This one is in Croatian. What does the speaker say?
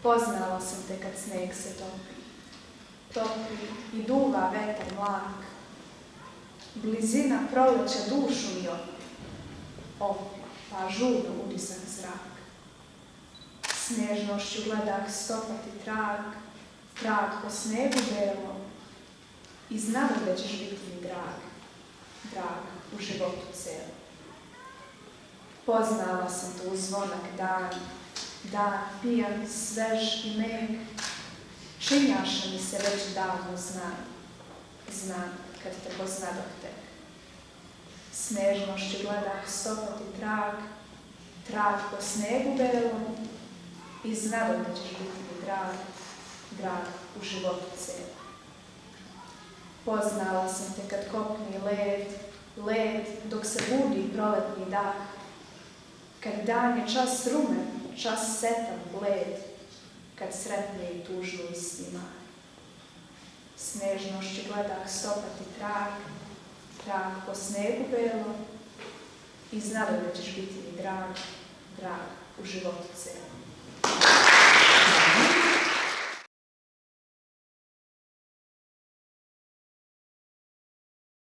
Poznala sam te kad sneg se topi i duva vetar mlak. Blizina proleća dušu mi opi, pa žurno udisan zrak. Snežnošću gledak stopati trag po snegu belom i znam da ćeš biti mi drag u životu celom. Poznala sam te u zvonak dan pijan, svež i meg, činjaša mi se već davno znam kad te poznadoh tek. Snežnošću gledak stopati trag po snegu belom i znam da ćeš biti mi drag u životu celom. Poznala sam te kad kopni led dok se budi proletni dah, kad dan je čas rumen, čas setan bled, kad sretne i tužnu isti maj. Snežnošću gledak stopati trag po snegu belom i znam da ćeš biti mi drag u životu celom.